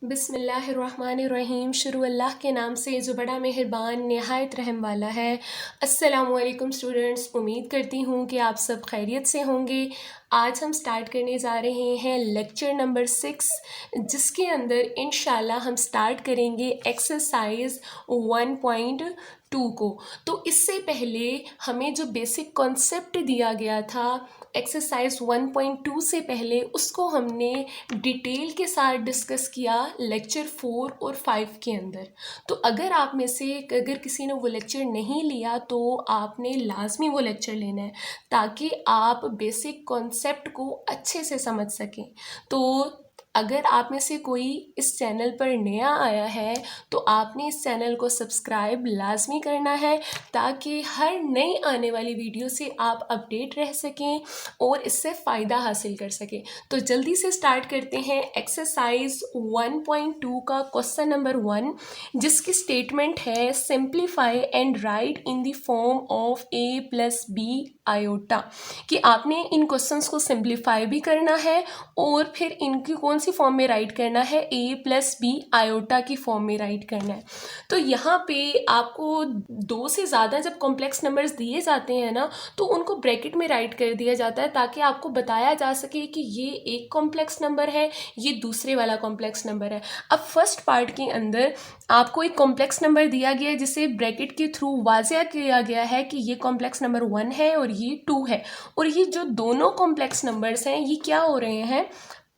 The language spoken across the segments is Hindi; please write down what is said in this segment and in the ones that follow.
बिस्मिल्लाहिर्रहमानिर्रहीम। शुरू अल्लाह के नाम से जो बड़ा मेहरबान नहायत रहम वाला है। अस्सलामुअलैकुम स्टूडेंट्स, उम्मीद करती हूँ कि आप सब खैरियत से होंगे। आज हम स्टार्ट करने जा रहे हैं लेक्चर नंबर 6, जिसके अंदर इंशाल्लाह हम स्टार्ट करेंगे एक्सरसाइज 1.2 को। तो इससे पहले हमें जो बेसिक कॉन्सेप्ट दिया गया था एक्सरसाइज 1.2 से पहले, उसको हमने डिटेल के साथ डिस्कस किया लेक्चर 4 और 5 के अंदर। तो अगर किसी ने वो लेक्चर नहीं लिया तो आपने लाजमी वो लेक्चर लेना है, ताकि आप बेसिक कॉन्सेप्ट को अच्छे से समझ सकें। तो अगर आप में से कोई इस चैनल पर नया आया है तो आपने इस चैनल को सब्सक्राइब लाजमी करना है, ताकि हर नई आने वाली वीडियो से आप अपडेट रह सकें और इससे फ़ायदा हासिल कर सकें। तो जल्दी से स्टार्ट करते हैं एक्सरसाइज 1.2 का क्वेश्चन नंबर 1, जिसकी स्टेटमेंट है simplify and write in the form of a plus b iota. कि आपने इन क्वेश्चंस को सिंप्लीफाई भी करना है और फिर इनकी कौन सी फॉर्म में राइट करना है, a प्लस बी आयोटा की फॉर्म में राइट करना है। तो यहाँ पे आपको दो से ज़्यादा जब कॉम्प्लेक्स नंबर्स दिए जाते हैं ना, तो उनको ब्रैकेट में राइट कर दिया जाता है, ताकि आपको बताया जा सके कि ये एक कॉम्प्लेक्स नंबर है, ये दूसरे वाला कॉम्प्लेक्स नंबर है। अब फर्स्ट पार्ट के अंदर आपको एक कॉम्प्लेक्स नंबर दिया गया है, जिसे ब्रैकेट के थ्रू वाज़िया किया गया है कि ये कॉम्प्लेक्स नंबर 1 है और ये 2 है। और ये जो दोनों कॉम्प्लेक्स नंबर्स हैं ये क्या हो रहे हैं,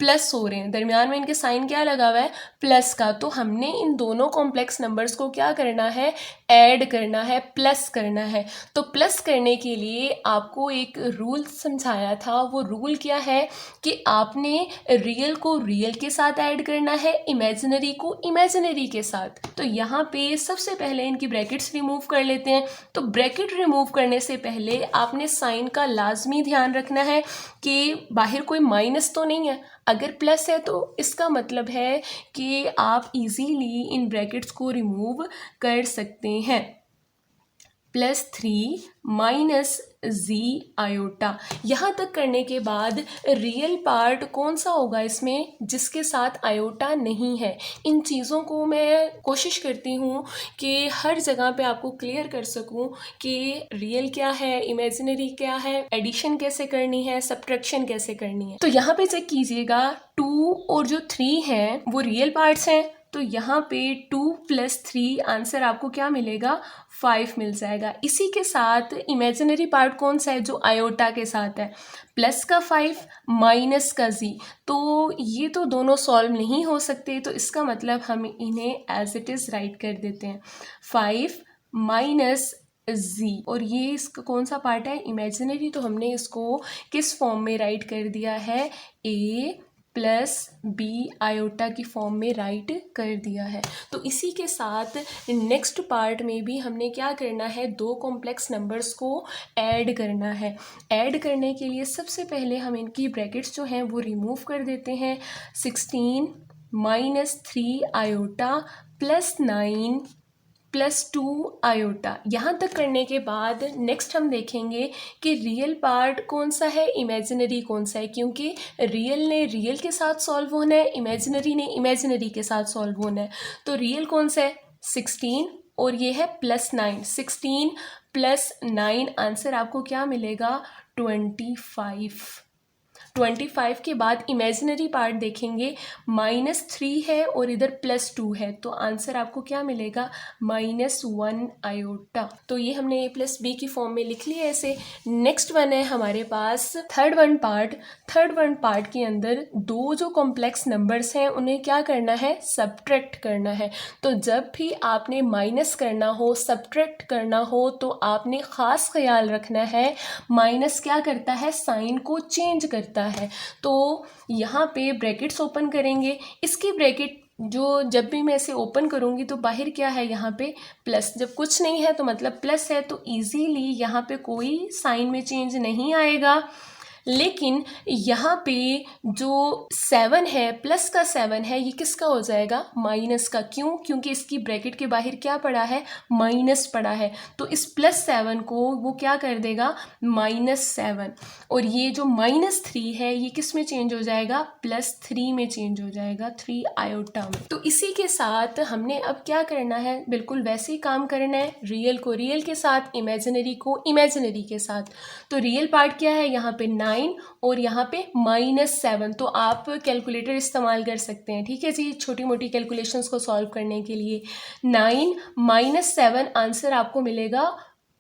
प्लस हो रहे हैं। दरमियान में इनके साइन क्या लगा हुआ है, प्लस का। तो हमने इन दोनों कॉम्प्लेक्स नंबर्स को क्या करना है, ऐड करना है, प्लस करना है। तो प्लस करने के लिए आपको एक रूल समझाया था। वो रूल क्या है कि आपने रियल को रियल के साथ ऐड करना है, इमेजिनरी को इमेजिनरी के साथ। तो यहाँ पे सबसे पहले इनकी ब्रैकेट्स रिमूव कर लेते हैं। तो ब्रैकेट रिमूव करने से पहले आपने साइन का लाजमी ध्यान रखना है कि बाहर कोई माइनस तो नहीं है। अगर प्लस है तो इसका मतलब है कि आप इजीली इन ब्रैकेट्स को रिमूव कर सकते हैं। +3 माइनस जी आयोटा। यहाँ तक करने के बाद रियल पार्ट कौन सा होगा इसमें, जिसके साथ आयोटा नहीं है। इन चीज़ों को मैं कोशिश करती हूँ कि हर जगह पे आपको क्लियर कर सकूँ कि रियल क्या है, इमेजिनरी क्या है, एडिशन कैसे करनी है, सब्ट्रैक्शन कैसे करनी है। तो यहाँ पे चेक कीजिएगा, 2 और जो 3 हैं वो रियल पार्ट्स हैं। तो यहाँ पे 2 + 3 आंसर आपको क्या मिलेगा, 5 मिल जाएगा। इसी के साथ इमेजिनरी पार्ट कौन सा है, जो आयोटा के साथ है, प्लस का 5 माइनस का जी। तो ये तो दोनों सॉल्व नहीं हो सकते, तो इसका मतलब हम इन्हें एज इट इज़ राइट कर देते हैं, 5 माइनस जी। और ये इसका कौन सा पार्ट है, इमेजिनरी। तो हमने इसको किस फॉर्म में राइट कर दिया है, a प्लस बी आयोटा की फॉर्म में राइट कर दिया है। तो इसी के साथ नेक्स्ट पार्ट में भी हमने क्या करना है, दो कॉम्प्लेक्स नंबर्स को ऐड करना है। ऐड करने के लिए सबसे पहले हम इनकी ब्रैकेट्स जो हैं वो रिमूव कर देते हैं। 16 माइनस 3 आयोटा प्लस 9 +2 आयोटा। यहाँ तक करने के बाद नेक्स्ट हम देखेंगे कि रियल पार्ट कौन सा है, इमेजिनरी कौन सा है, क्योंकि रियल ने रियल के साथ सॉल्व होना है, इमेजिनरी ने इमेजिनरी के साथ सॉल्व होना है। तो रियल कौन सा है, 16 और ये है +9। 16 + 9 आंसर आपको क्या मिलेगा, 25। 25 के बाद इमेजिनरी पार्ट देखेंगे, -3 है और इधर +2 है। तो आंसर आपको क्या मिलेगा, -1 आयोटा। तो ये हमने a + b की फॉर्म में लिख लिया ऐसे। नेक्स्ट वन है हमारे पास third one part. Third one part के अंदर दो जो कॉम्प्लेक्स नंबर्स हैं उन्हें क्या करना है, सब्ट्रैक्ट करना है। तो जब भी आपने माइनस करना हो, सब्ट्रैक्ट करना हो, तो आपने ख़ास ख्याल रखना है, माइनस क्या करता है, साइन को चेंज करता है। तो यहाँ पे ब्रैकेट्स ओपन करेंगे। इसकी ब्रैकेट जो जब भी मैं इसे ओपन करूँगी तो बाहर क्या है, यहाँ पे प्लस। जब कुछ नहीं है तो मतलब प्लस है, तो इजीली यहाँ पे कोई साइन में चेंज नहीं आएगा। लेकिन यहाँ पे जो 7 है प्लस का 7 है, ये किसका हो जाएगा? माइनस का। क्यों? क्योंकि इसकी ब्रैकेट के बाहर क्या पड़ा है? माइनस पड़ा है। तो इस +7 को वो क्या कर देगा? -7। और ये जो -3 है ये किस में चेंज हो जाएगा? +3 में चेंज हो जाएगा, 3 आयोटा में। तो इसी के साथ हमने अब क्या करना है? बिल्कुल वैसे ही काम करना है, रियल को रियल के साथ, इमेजिनरी को इमेजिनरी के साथ। तो रियल पार्ट क्या है? यहाँ पे 9 और यहाँ पे -7। तो आप कैलकुलेटर इस्तेमाल कर सकते हैं, ठीक है जी, छोटी मोटी कैलकुलेशंस को सॉल्व करने के लिए। 9 - 7 आंसर आपको मिलेगा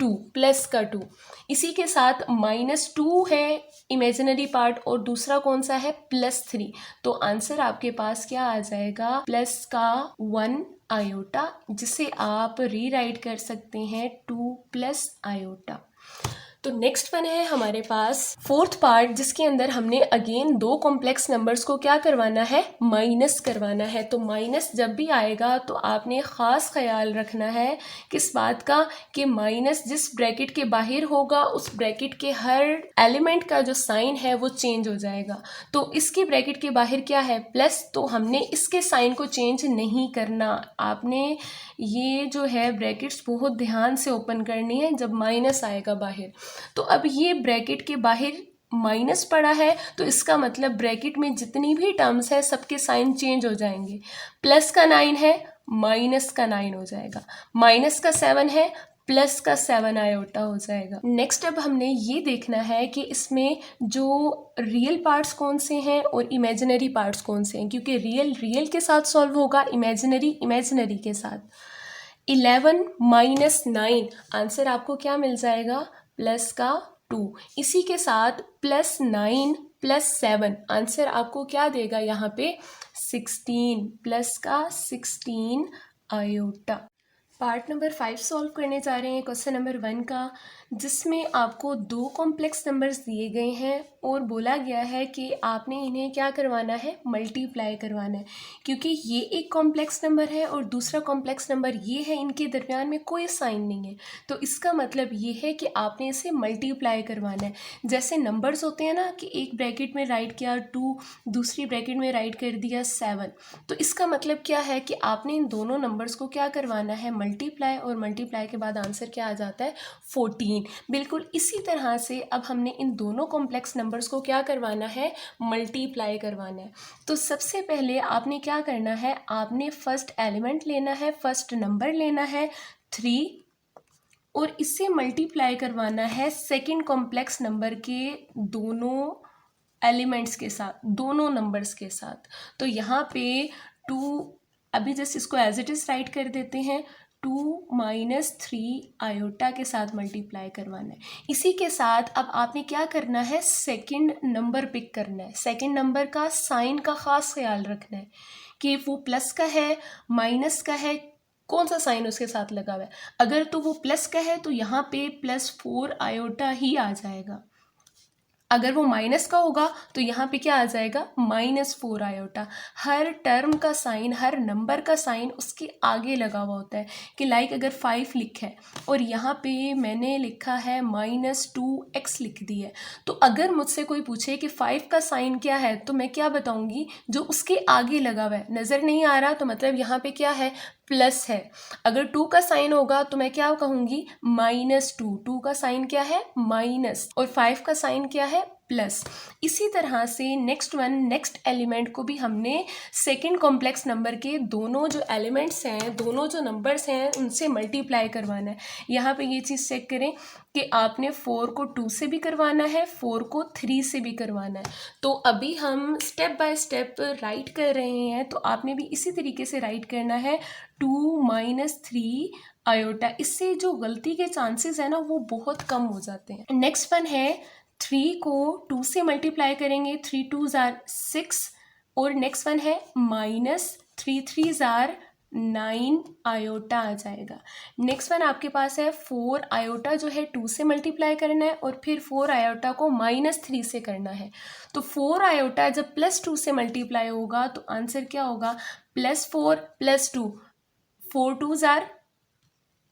2, प्लस का 2। इसी के साथ -2 है इमेजिनरी पार्ट और दूसरा कौन सा है? +3। तो आंसर आपके पास क्या आ जाएगा? प्लस का 1 आयोटा, जिसे आप रीराइट कर सकते हैं 2 + आयोटा। तो नेक्स्ट वन है हमारे पास फोर्थ पार्ट, जिसके अंदर हमने अगेन दो कॉम्प्लेक्स नंबर्स को क्या करवाना है? माइनस करवाना है। तो माइनस जब भी आएगा तो आपने ख़ास ख्याल रखना है किस बात का? कि माइनस जिस ब्रैकेट के बाहर होगा उस ब्रैकेट के हर एलिमेंट का जो साइन है वो चेंज हो जाएगा। तो इसके ब्रैकेट के बाहर क्या है? प्लस, तो हमने इसके साइन को चेंज नहीं करना। आपने ये जो है ब्रैकेट्स बहुत ध्यान से ओपन करनी है जब माइनस आएगा बाहर। तो अब ये ब्रैकेट के बाहर माइनस पड़ा है तो इसका मतलब ब्रैकेट में जितनी भी टर्म्स है सबके साइन चेंज हो जाएंगे। प्लस का 9 है, माइनस का 9 हो जाएगा। माइनस का 7 है, प्लस का 7 आयोटा हो जाएगा। नेक्स्ट अब हमने ये देखना है कि इसमें जो रियल पार्ट्स कौन से हैं और इमेजिनरी पार्ट्स कौन से हैं, क्योंकि रियल रियल के साथ सॉल्व होगा, इमेजिनरी इमेजिनरी के साथ। 11 - 9 आंसर आपको क्या मिल जाएगा? प्लस का 2। इसी के साथ +9 + 7 आंसर आपको क्या देगा? यहाँ पे 16, प्लस का 16 आयोटा। पार्ट नंबर 5 सॉल्व करने जा रहे हैं क्वेश्चन नंबर 1 का, जिसमें आपको दो कॉम्प्लेक्स नंबर्स दिए गए हैं और बोला गया है कि आपने इन्हें क्या करवाना है? मल्टीप्लाई करवाना है। क्योंकि ये एक कॉम्प्लेक्स नंबर है और दूसरा कॉम्प्लेक्स नंबर ये है, इनके दरमियान में कोई साइन नहीं है, तो इसका मतलब ये है कि आपने इसे मल्टीप्लाई करवाना है। जैसे नंबर्स होते हैं ना कि एक ब्रैकेट में राइट किया 2, दूसरी ब्रैकेट में राइट कर दिया 7, तो इसका मतलब क्या है कि आपने इन दोनों नंबर्स को क्या करवाना है? मल्टीप्लाई, और मल्टीप्लाई के बाद आंसर क्या आ जाता है? 14। बिल्कुल इसी तरह से अब हमने इन दोनों कॉम्प्लेक्स नंबर्स को क्या करवाना है? मल्टीप्लाई करवाना है। तो सबसे पहले आपने क्या करना है? आपने फर्स्ट एलिमेंट लेना है, फर्स्ट नंबर लेना है 3, और इससे मल्टीप्लाई करवाना है सेकंड कॉम्प्लेक्स नंबर के दोनों एलिमेंट्स के साथ, दोनों नंबर्स के साथ। तो यहाँ पे 2, अभी जस्ट इसको एज इट इज़ राइट कर देते हैं, 2 - 3 आयोटा के साथ मल्टीप्लाई करवाना है। इसी के साथ अब आपने क्या करना है? सेकंड नंबर पिक करना है। सेकंड नंबर का साइन का ख़ास ख्याल रखना है कि वो प्लस का है, माइनस का है, कौन सा साइन उसके साथ लगा हुआ है। अगर तो वो प्लस का है तो यहाँ पे +4 आयोटा ही आ जाएगा। अगर वो माइनस का होगा तो यहाँ पे क्या आ जाएगा? -4 आयोटा। हर टर्म का साइन, हर नंबर का साइन उसके आगे लगा हुआ होता है। कि लाइक अगर 5 लिखा है और यहाँ पे मैंने लिखा है -2x लिख दी है, तो अगर मुझसे कोई पूछे कि 5 का साइन क्या है तो मैं क्या बताऊँगी? जो उसके आगे लगा हुआ है। नज़र नहीं आ रहा तो मतलब यहाँ पे क्या है? प्लस है। अगर 2 का साइन होगा तो मैं क्या कहूँगी? -2। 2 का साइन क्या है? माइनस, और 5 का साइन क्या है? प्लस। इसी तरह से नेक्स्ट एलिमेंट को भी हमने सेकंड कॉम्प्लेक्स नंबर के दोनों जो एलिमेंट्स हैं, दोनों जो नंबर्स हैं, उनसे मल्टीप्लाई करवाना है। यहाँ पे ये चीज़ चेक करें कि आपने 4 को 2 से भी करवाना है, 4 को 3 से भी करवाना है। तो अभी हम स्टेप बाय स्टेप राइट कर रहे हैं, तो आपने भी इसी तरीके से राइट करना है 2 - 3 आयोटा। इससे जो गलती के चांसेस है ना वो बहुत कम हो जाते हैं। नेक्स्ट वन है 3 को 2 से मल्टीप्लाई करेंगे, 3 2s are 6, और नेक्स्ट वन है -3 3s are 9 आयोटा आ जाएगा। नेक्स्ट वन आपके पास है 4 आयोटा जो है 2 से मल्टीप्लाई करना है और फिर 4 आयोटा को -3 से करना है। तो 4 आयोटा जब +2 से मल्टीप्लाई होगा तो आंसर क्या होगा? +4 + 2, 4 2s are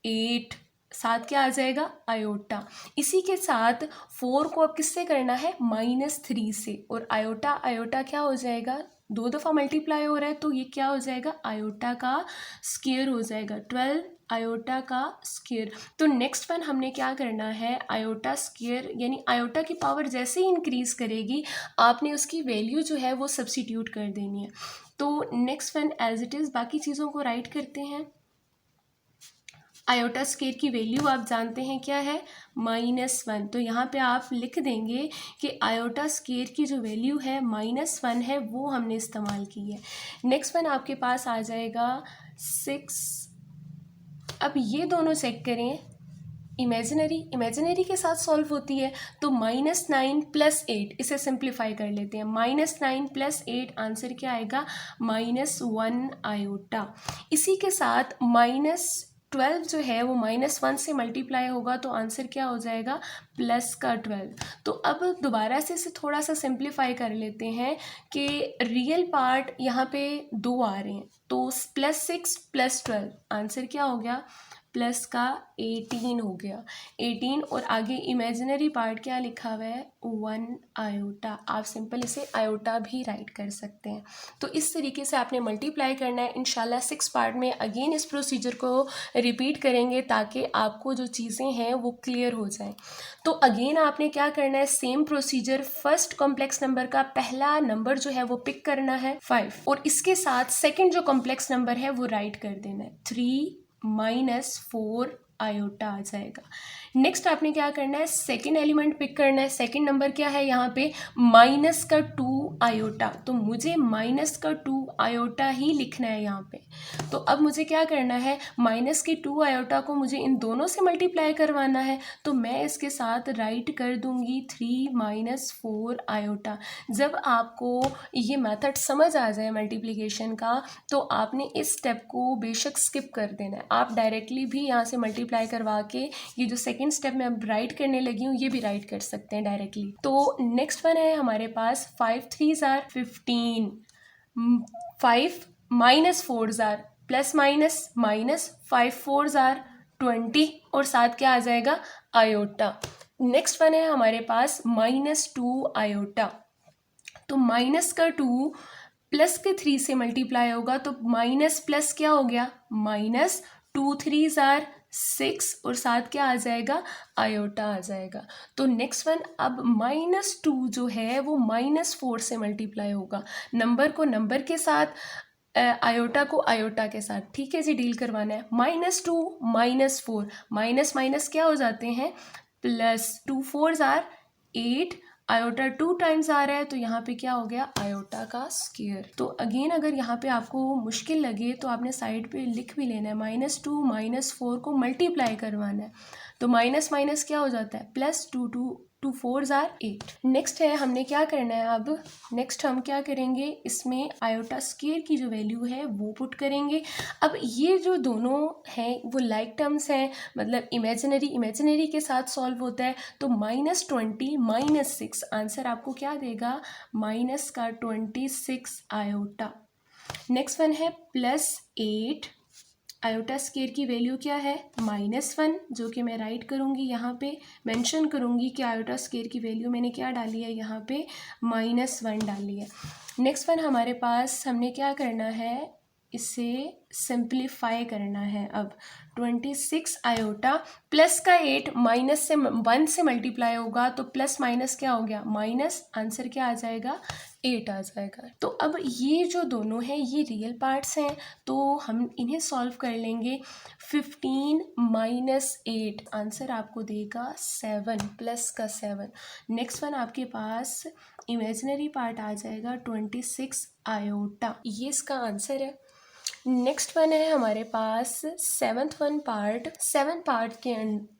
8, साथ क्या आ जाएगा, आयोटा। इसी के साथ 4 को अब किससे करना है, -3 से, और आयोटा आयोटा क्या हो जाएगा, 2 दफ़ा मल्टीप्लाई हो रहा है, तो ये क्या हो जाएगा, आयोटा का स्क्वायर हो जाएगा, 12 आयोटा का स्क्वायर। तो नेक्स्ट वन हमने क्या करना है, आयोटा स्क्वायर यानी आयोटा की पावर जैसे ही इंक्रीज करेगी आपने उसकी वैल्यू जो है वो सब्स्टिट्यूट कर देनी है। तो next one as it is बाकी चीज़ों को राइट करते हैं। आयोटा स्क्वायर की वैल्यू आप जानते हैं क्या है, -1। तो यहाँ पे आप लिख देंगे कि आयोटा स्क्वायर की जो वैल्यू है -1 है, वो हमने इस्तेमाल की है। नेक्स्ट वन आपके पास आ जाएगा 6। अब ये दोनों चेक करें, इमेजिनरी के साथ सॉल्व होती है, तो -9 + 8, इसे सिंप्लीफाई कर लेते हैं। -9 + 8 आंसर क्या आएगा, -1 आयोटा। इसी के साथ -12 जो है वो -1 से मल्टीप्लाई होगा, तो आंसर क्या हो जाएगा, +12। तो अब दोबारा से इसे थोड़ा सा सिंप्लीफाई कर लेते हैं कि रियल पार्ट यहाँ पे 2 आ रहे हैं, तो +6 + 12 आंसर क्या हो गया, प्लस का 18 हो गया, 18। और आगे इमेजिनरी पार्ट क्या लिखा हुआ है, 1 आयोटा। आप सिंपल इसे आयोटा भी राइट कर सकते हैं। तो इस तरीके से आपने मल्टीप्लाई करना है। इंशाल्लाह 6 पार्ट में अगेन इस प्रोसीजर को रिपीट करेंगे ताकि आपको जो चीज़ें हैं वो क्लियर हो जाएं। तो अगेन आपने क्या करना है, same procedure, first complex number का पहला नंबर जो है वो पिक करना है 5, और इसके साथ सेकेंड जो कॉम्प्लेक्स नंबर है वो राइट कर देना है, 3 -4 आयोटा आ जाएगा। नेक्स्ट आपने क्या करना है, सेकेंड एलिमेंट पिक करना है। सेकेंड नंबर क्या है यहाँ पे, -2 आयोटा। तो मुझे -2 आयोटा ही लिखना है यहाँ पे। तो अब मुझे क्या करना है, -2 आयोटा को मुझे इन दोनों से मल्टीप्लाई करवाना है, तो मैं इसके साथ राइट कर दूंगी 3 - 4 आयोटा। जब आपको ये मेथड समझ आ जाए मल्टीप्लिकेशन का, तो आपने इस स्टेप को बेशक स्किप कर देना है। आप डायरेक्टली भी यहाँ से मल्टीप्लाई करवा के ये जो सेकंड स्टेप मैं अब राइट करने लगी हूँ ये भी राइट कर सकते हैं डायरेक्टली। तो नेक्स्ट वन है हमारे पास 5 3s are 15, 5 - 4s are plus minus 5 4s are 20, और साथ क्या आ जाएगा, आयोटा। नेक्स्ट वन है हमारे पास -2 आयोटा। तो -2 प्लस के 3 से मल्टीप्लाई होगा, तो माइनस प्लस क्या हो गया, -2 3s are 6, और साथ क्या आ जाएगा, आयोटा आ जाएगा। तो नेक्स्ट वन, अब -2 जो है वो -4 से मल्टीप्लाई होगा। नंबर को नंबर के साथ, आयोटा को आयोटा के साथ, ठीक है जी, डील करवाना है। -2 -4, माइनस माइनस क्या हो जाते हैं, plus, 2 4s are 8, iota 2 times आ रहा है, तो यहाँ पे क्या हो गया, आयोटा का स्क्वायर। तो अगेन अगर यहाँ पे आपको मुश्किल लगे तो आपने साइड पे लिख भी लेना है, -2 -4 को मल्टीप्लाई करवाना है, तो माइनस माइनस क्या हो जाता है, प्लस, 2 4s are 8। नेक्स्ट है हमने क्या करना है, अब नेक्स्ट हम क्या करेंगे, इसमें आयोटा स्क्वायर की जो वैल्यू है वो पुट करेंगे। अब ये जो दोनों हैं वो लाइक टर्म्स हैं, मतलब इमेजिनरी के साथ सॉल्व होता है। तो -20 - 6 आंसर आपको क्या देगा, -26 आयोटा। नेक्स्ट वन है +8, आयोटा स्क्वायर की वैल्यू क्या है, -1, जो कि मैं राइट करूँगी, यहाँ पे मेंशन करूँगी कि आयोटा स्क्वायर की वैल्यू मैंने क्या डाली है, यहाँ पे -1 डाली है। नेक्स्ट वन हमारे पास, हमने क्या करना है, इसे सिंप्लीफाई करना है। अब 26 आयोटा प्लस का 8 -1 से मल्टीप्लाई होगा, तो प्लस माइनस क्या हो गया, माइनस, आंसर क्या आ जाएगा, 8 आ जाएगा। तो अब ये जो दोनों हैं ये रियल पार्ट्स हैं, तो हम इन्हें सॉल्व कर लेंगे। 15 - 8 आंसर आपको देगा 7, प्लस का 7। नेक्स्ट वन आपके पास इमेजिनरी पार्ट आ जाएगा 26 आयोटा, ये इसका आंसर है। नेक्स्ट वन है हमारे पास सेवन्थ पार्ट के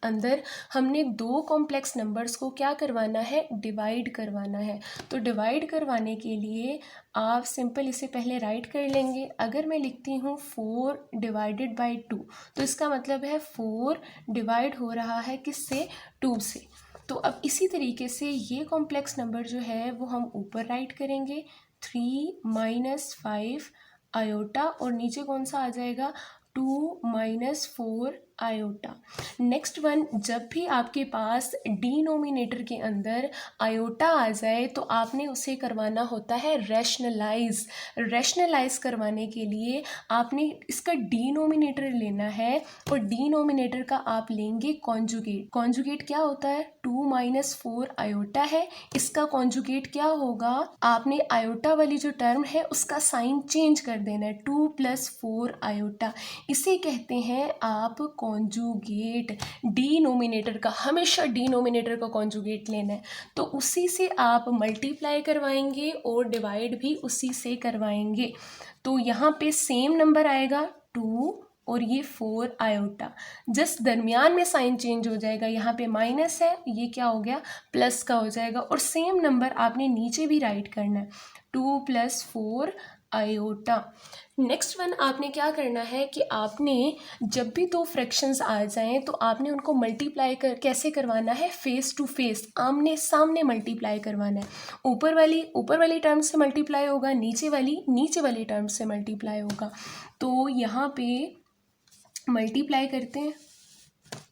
अंदर हमने 2 कॉम्प्लेक्स नंबर्स को क्या करवाना है, डिवाइड करवाना है। तो डिवाइड करवाने के लिए आप सिंपल इसे पहले राइट कर लेंगे। अगर मैं लिखती हूँ 4 / 2, तो इसका मतलब है 4 डिवाइड हो रहा है किससे, 2 से। तो अब इसी तरीके से ये कॉम्प्लेक्स नंबर जो है वो हम ऊपर राइट करेंगे, 3 - 5 आयोटा, और नीचे कौन सा आ जाएगा, 2 - 4 आयोटा। नेक्स्ट वन, जब भी आपके पास डिनोमिनेटर के अंदर आयोटा आ जाए तो आपने उसे करवाना होता है रैशनलाइज। रैशनलाइज करवाने के लिए आपने इसका डिनोमिनेटर लेना है और डिनोमिनेटर का आप लेंगे कॉन्जुगेट। कॉन्जुगेट क्या होता है? 2 - 4 आयोटा है, इसका कॉन्जुगेट क्या होगा? आपने आयोटा वाली जो टर्म है उसका साइन चेंज कर देना है, 2 + 4 आयोटा। इसे कहते हैं आप कॉन्जुगेट। डिनोमिनेटर का, हमेशा डिनोमिनेटर का कॉन्जुगेट लेना है, तो उसी से आप मल्टीप्लाई करवाएंगे और डिवाइड भी उसी से करवाएंगे। तो यहाँ पे सेम नंबर आएगा 2 और ये 4 आयोटा, जस्ट दरमियान में साइन चेंज हो जाएगा, यहाँ पे माइनस है, ये क्या हो गया? प्लस का हो जाएगा। और सेम नंबर आपने नीचे भी राइट करना है, 2 + 4 आयोटा। नेक्स्ट वन आपने क्या करना है कि आपने जब भी दो फ्रैक्शंस आ जाएं तो आपने उनको मल्टीप्लाई कैसे करवाना है? फेस टू फेस, आमने सामने मल्टीप्लाई करवाना है। ऊपर वाली टर्म से मल्टीप्लाई होगा, नीचे वाली टर्म से मल्टीप्लाई होगा। तो यहाँ पे मल्टीप्लाई करते हैं,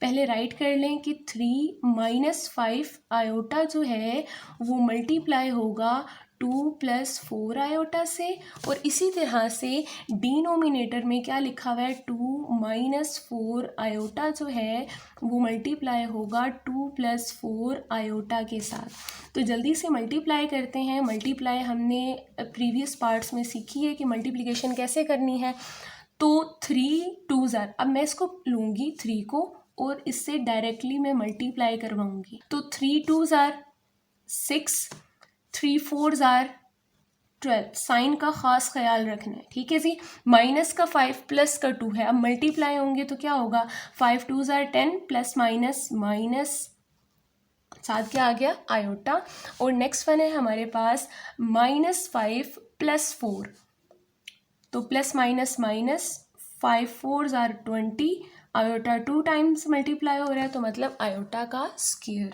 पहले राइट कर लें कि 3 - 5 आयोटा जो है वो मल्टीप्लाई होगा 2 + 4 आयोटा से। और इसी तरह से डिनोमिनेटर में क्या लिखा हुआ है? 2 - 4 आयोटा जो है वो मल्टीप्लाई होगा 2 + 4 आयोटा के साथ। तो जल्दी से मल्टीप्लाई करते हैं। मल्टीप्लाई हमने प्रीवियस पार्ट्स में सीखी है कि मल्टीप्लिकेशन कैसे करनी है। तो 3 2s आर, अब मैं इसको लूँगी 3 को और इससे डायरेक्टली मैं मल्टीप्लाई करवाऊंगी। तो 3 2s are 6, 3 4s are 12। Sign का खास ख्याल रखना है, ठीक है जी। माइनस का 5 प्लस का 2 है, अब मल्टीप्लाई होंगे तो क्या होगा? 5 2s are 10, plus minus minus, साथ क्या आ गया? आयोटा। और नेक्स्ट वन है हमारे पास -5 + 4, तो plus minus minus, 5 4s are 20, iota 2 times multiply हो रहा है तो मतलब आयोटा का स्क्वायर।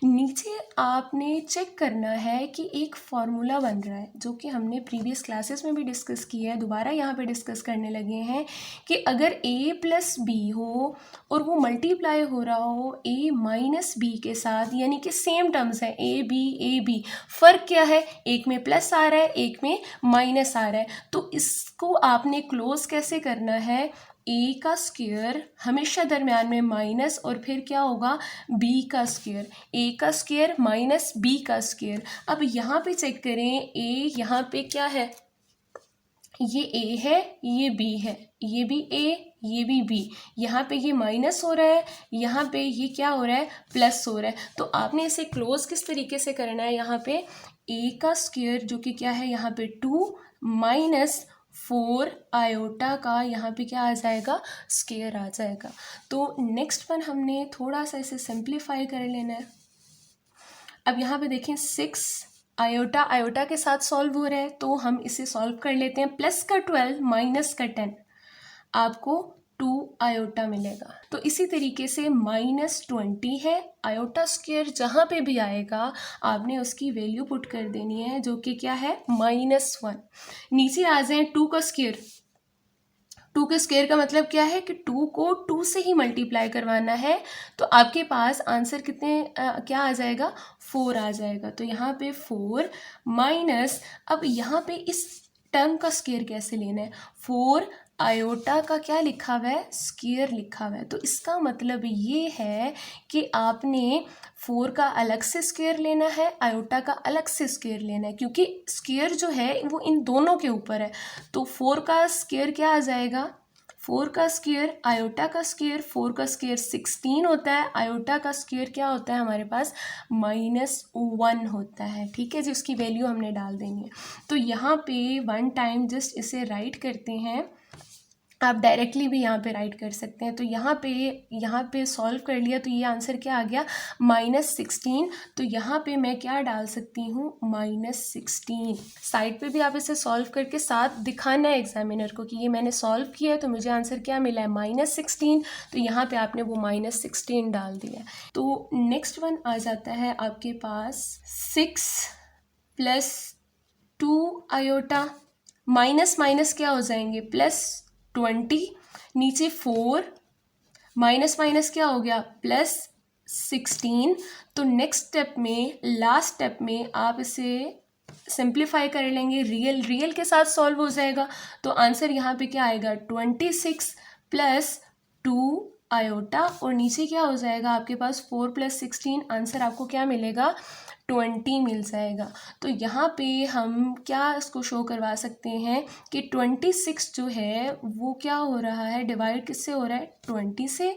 नीचे आपने चेक करना है कि एक फॉर्मूला बन रहा है जो कि हमने प्रीवियस क्लासेस में भी डिस्कस किया है, दोबारा यहाँ पे डिस्कस करने लगे हैं कि अगर a + b हो और वो मल्टीप्लाई हो रहा हो a - b के साथ, यानी कि सेम टर्म्स है a b, फ़र्क क्या है? एक में प्लस आ रहा है, एक में माइनस आ रहा है। तो इसको आपने क्लोज कैसे करना है? a का स्क्वायर हमेशा दरम्यान में माइनस, और फिर क्या होगा? b का स्क्वायर, a का स्क्वायर माइनस b का स्क्वायर। अब यहाँ पे चेक करें, a यहाँ पे क्या है? ये a है, ये b है, ये भी a, ये भी b। यहाँ पे ये माइनस हो रहा है, यहाँ पे ये क्या हो रहा है? प्लस हो रहा है। तो आपने इसे क्लोज किस तरीके से करना है? यहाँ पे a का स्क्वायर जो कि क्या है? यहाँ पे 2 - 4 आयोटा का यहाँ पे क्या आ जाएगा? स्क्वायर आ जाएगा। तो नेक्स्ट वन हमने थोड़ा सा इसे सिंप्लीफाई कर लेना है। अब यहाँ पे देखें 6 आयोटा के साथ सॉल्व हो रहा है, तो हम इसे सॉल्व कर लेते हैं। प्लस का 12 माइनस का 10, आपको 2 आयोटा मिलेगा। तो इसी तरीके से -20 है, आयोटा स्क्वायर जहाँ पे भी आएगा आपने उसकी वैल्यू पुट कर देनी है, जो कि क्या है? -1। नीचे आ जाए 2 का स्क्वायर। 2 के स्क्वायर का मतलब क्या है कि 2 को 2 से ही मल्टीप्लाई करवाना है। तो आपके पास आंसर क्या आ जाएगा? 4 आ जाएगा। तो यहाँ पे 4 माइनस, अब यहाँ पे इस टर्म का स्क्वायर कैसे लेना है? 4 आयोटा का क्या लिखा हुआ है? स्क्वायर लिखा हुआ है। तो इसका मतलब ये है कि आपने 4 का अलग से स्क्वायर लेना है, आयोटा का अलग से स्क्वायर लेना है, क्योंकि स्क्वायर जो है वो इन दोनों के ऊपर है। तो 4 का स्क्वायर क्या आ जाएगा? 4 का स्क्वायर आयोटा का स्क्वायर, 4 का स्क्वायर 16 होता है, आयोटा का स्क्वायर क्या होता है हमारे पास? -1 होता है। ठीक है जी, उसकी वैल्यू हमने डाल देनी है। तो यहाँ पे 1 टाइम जस्ट इसे राइट करते हैं, आप डायरेक्टली भी यहाँ पे राइट कर सकते हैं। तो यहाँ पे सॉल्व कर लिया तो ये आंसर क्या आ गया? -16। तो यहाँ पे मैं क्या डाल सकती हूँ? -16। साइड पे भी आप इसे सॉल्व करके साथ दिखाना है एग्जामिनर को कि ये मैंने सॉल्व किया है, तो मुझे आंसर क्या मिला है? -16। तो यहाँ पे आपने वो -16 डाल दिया। तो नेक्स्ट वन आ जाता है आपके पास 6 + 2 आयोटा, माइनस माइनस क्या हो जाएंगे? +20, नीचे 4 माइनस माइनस क्या हो गया, +16। तो नेक्स्ट स्टेप में, लास्ट स्टेप में आप इसे सिंप्लीफाई कर लेंगे, रियल के साथ सॉल्व हो जाएगा। तो आंसर यहाँ पे क्या आएगा, 26 + 2 आयोटा, और नीचे क्या हो जाएगा आपके पास 4 + 16, आंसर आपको क्या मिलेगा, 20 मिल जाएगा। तो यहाँ पे हम क्या इसको शो करवा सकते हैं कि 26 जो है वो क्या हो रहा है, डिवाइड किससे हो रहा है, 20 से,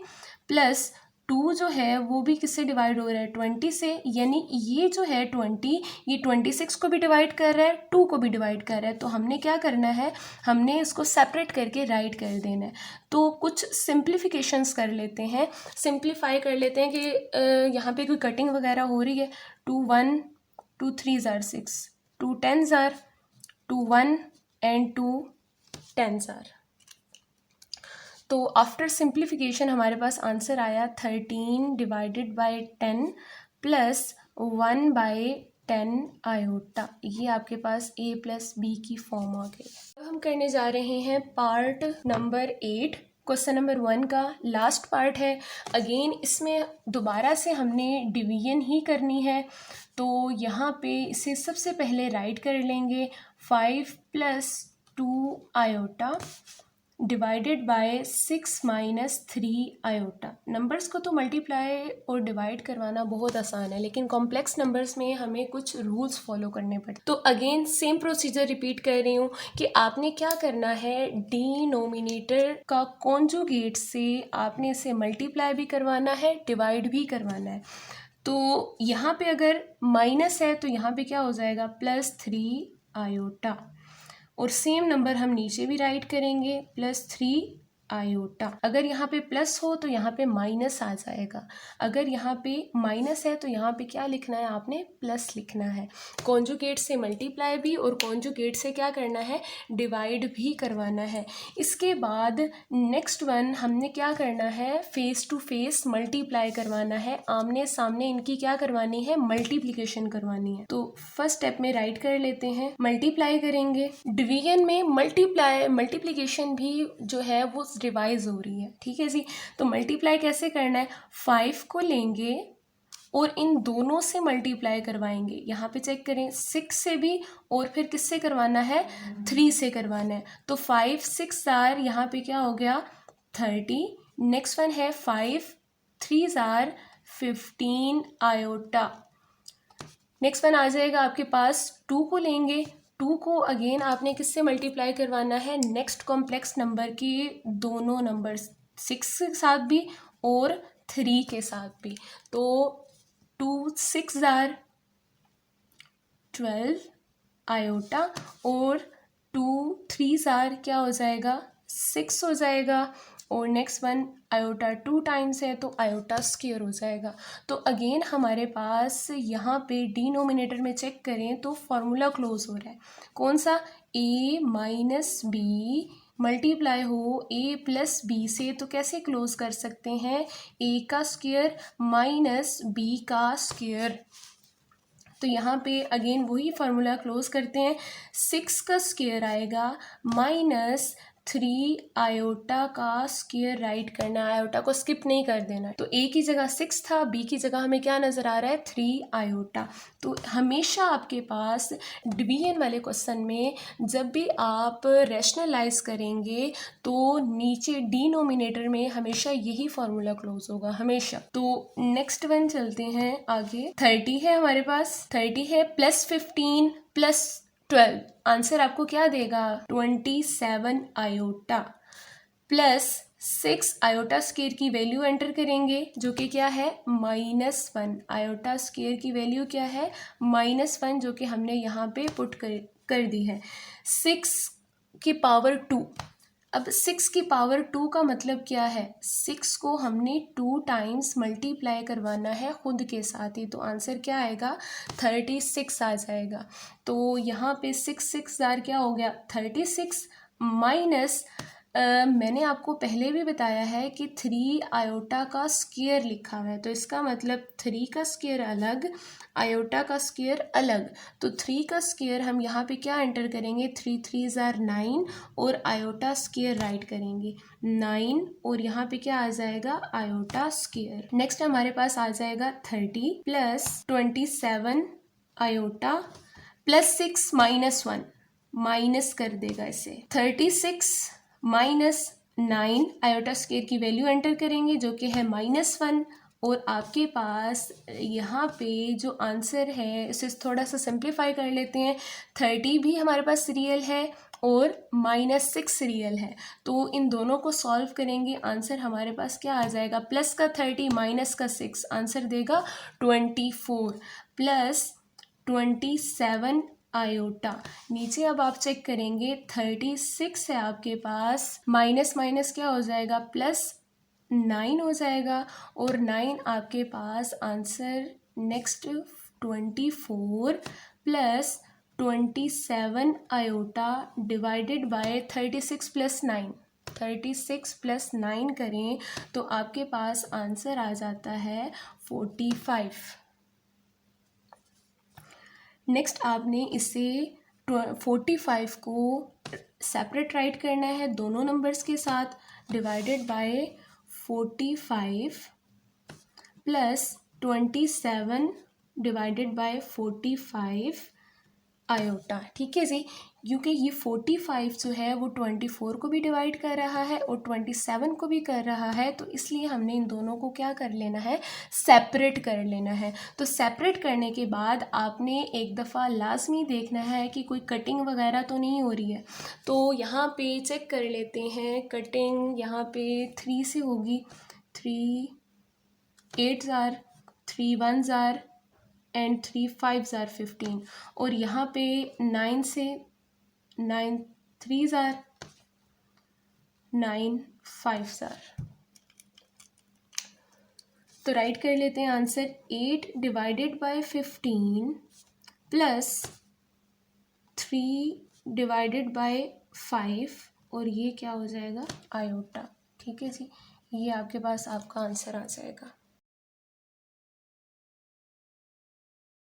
प्लस 2 जो है वो भी किससे डिवाइड हो रहा है, 20 से। यानी ये जो है 20, ये 26 को भी डिवाइड कर रहा है, 2 को भी डिवाइड कर रहा है। तो हमने क्या करना है, हमने इसको सेपरेट करके राइट कर देना है। तो कुछ सिंप्लीफिकेशंस कर लेते हैं, सिंप्लीफाई कर लेते हैं कि यहाँ पे कोई कटिंग वगैरह हो रही है। 2 1, 2 3 * 6, 2 10 * 2 1 एंड 2 10 * तो आफ्टर सिंप्लीफिकेशन हमारे पास आंसर आया 13 / 10 + 1/10 आयोटा। ये आपके पास a + b की फॉर्म आ गई। अब हम करने जा रहे हैं पार्ट नंबर 8, क्वेश्चन नंबर 1 का लास्ट पार्ट है। अगेन इसमें दोबारा से हमने डिवीजन ही करनी है। तो यहाँ पे इसे सबसे पहले राइट कर लेंगे, 5 + 2 iota divided bye 6 - 3 iota. Numbers को तो मल्टीप्लाई और डिवाइड करवाना बहुत आसान है, लेकिन कॉम्प्लेक्स नंबर्स में हमें कुछ रूल्स फॉलो करने पड़ते। तो अगेन सेम प्रोसीजर रिपीट कर रही हूँ कि आपने क्या करना है, डिनोमिनेटर का कॉन्जुगेट से आपने इसे मल्टीप्लाई भी करवाना है, डिवाइड भी करवाना है। तो यहाँ पे अगर माइनस है तो यहाँ पे क्या हो जाएगा, +3 आयोटा, और सेम नंबर हम नीचे भी राइट करेंगे, +3 आयोटा। अगर यहाँ पे प्लस हो तो यहाँ पे माइनस आ जाएगा, अगर यहाँ पे माइनस है तो यहाँ पे क्या लिखना है, आपने प्लस लिखना है। कॉन्जुगेट से मल्टीप्लाई भी और कॉन्जुगेट से क्या करना है, डिवाइड भी करवाना है। इसके बाद नेक्स्ट वन हमने क्या करना है, फेस टू फेस मल्टीप्लाई करवाना है, आमने सामने इनकी क्या करवानी है, मल्टीप्लिकेशन करवानी है। तो फर्स्ट स्टेप में राइट कर लेते हैं, मल्टीप्लाई करेंगे। डिवीजन में मल्टीप्लिकेशन भी जो है वो रिवाइज हो रही है, ठीक है जी। तो मल्टीप्लाई कैसे करना है, 5 को लेंगे और इन दोनों से मल्टीप्लाई करवाएंगे। यहाँ पे चेक करें, 6 से भी और फिर किससे करवाना है, 3 से करवाना है। तो 5 6 यहाँ पे क्या हो गया, 30। नेक्स्ट वन है 5 3 15 आयोटा। नेक्स्ट वन आ जाएगा आपके पास, 2 को लेंगे, 2 को अगेन आपने किससे मल्टीप्लाई करवाना है, नेक्स्ट कॉम्प्लेक्स नंबर के दोनों नंबर, 6 के साथ भी और 3 के साथ भी। तो 2 6 12 आयोटा और 2 3 क्या हो जाएगा, 6 हो जाएगा। और नेक्स्ट वन आयोटा 2 टाइम्स है तो आयोटा स्क्वायर हो जाएगा। तो अगेन हमारे पास यहाँ पे डिनोमिनेटर में चेक करें तो फॉर्मूला क्लोज हो रहा है, कौन सा, a - b मल्टीप्लाई हो a + b से, तो कैसे क्लोज कर सकते हैं, a का स्क्वायर - b का स्क्वायर। तो यहाँ पे अगेन वही फार्मूला क्लोज करते हैं, 6 का स्क्वायर आएगा -3 आयोटा का स्क्वायर राइट करना है, आयोटा को स्किप नहीं कर देना। तो a की जगह 6 था, b की जगह हमें क्या नज़र आ रहा है, 3 आयोटा। तो हमेशा आपके पास डिवीजन वाले क्वेश्चन में जब भी आप रैशनलाइज करेंगे तो नीचे डिनोमिनेटर में हमेशा यही फार्मूला क्लोज होगा, हमेशा। तो नेक्स्ट वन चलते हैं आगे, 30 है हमारे पास, 30 है +15 + 12, आंसर आपको क्या देगा, 27 आयोटा प्लस 6 आयोटा स्क्वायर की वैल्यू एंटर करेंगे जो कि क्या है, -1। आयोटा स्क्वायर की वैल्यू क्या है, -1, जो कि हमने यहाँ पे पुट कर दी है। 6 की पावर 2, अब 6 की पावर 2 का मतलब क्या है, 6 को हमने 2 टाइम्स मल्टीप्लाई करवाना है खुद के साथ ही। तो आंसर क्या आएगा, 36 आ जाएगा। तो यहाँ पे 6 6 क्या हो गया, 36 माइनस मैंने आपको पहले भी बताया है कि 3 आयोटा का स्क्वायर लिखा हुआ है, तो इसका मतलब 3 का स्क्वायर अलग, आयोटा का स्क्वायर अलग। तो 3 का स्क्वायर हम यहाँ पे क्या एंटर करेंगे, 3 3 ज़ार 9 और आयोटा स्क्वायर राइट करेंगे 9 और यहाँ पे क्या आ जाएगा, आयोटा स्क्वायर। नेक्स्ट हमारे पास आ जाएगा 30 plus 27 iota plus 6 minus 1, minus कर देगा इसे 36 माइनस 9 आयोटा स्क्वायर की वैल्यू एंटर करेंगे जो कि है -1 और आपके पास यहाँ पे जो आंसर है उसे थोड़ा सा सिंप्लीफाई कर लेते हैं। 30 भी हमारे पास रियल है और -6 रियल है, तो इन दोनों को सॉल्व करेंगे, आंसर हमारे पास क्या आ जाएगा, प्लस का 30 माइनस का 6 आंसर देगा 24 प्लस 27 आयोटा। नीचे अब आप चेक करेंगे 36 है आपके पास, माइनस माइनस क्या हो जाएगा, प्लस 9 हो जाएगा और 9 आपके पास answer next 24 plus 27 iota divided by 36 plus 9, 36 plus 9 करें तो आपके पास आंसर आ जाता है 45। नेक्स्ट आपने इसे 45 को सेपरेट राइट करना है दोनों नंबर्स के साथ, divided by 45 plus 27 divided by 45 iota. ठीक है जी, क्योंकि ये 45 जो है वो 24 को भी डिवाइड कर रहा है और 27 को भी कर रहा है, तो इसलिए हमने इन दोनों को क्या कर लेना है, सेपरेट कर लेना है। तो सेपरेट करने के बाद आपने एक दफ़ा लाजमी देखना है कि कोई कटिंग वगैरह तो नहीं हो रही है, तो यहाँ पे चेक कर लेते हैं। कटिंग यहाँ पे 3 से होगी, 3 8 ज़ार, 3 1 ज़ार एंड 3 5 ज़ार 15 और यहाँ पे 9 से 9 3 ज़ार 9 5 ज़ार। तो राइट कर लेते हैं answer 8 divided by 15 plus 3 divided by 5 और ये क्या हो जाएगा, आयोटा। ठीक है जी, ये आपके पास आपका आंसर आ जाएगा।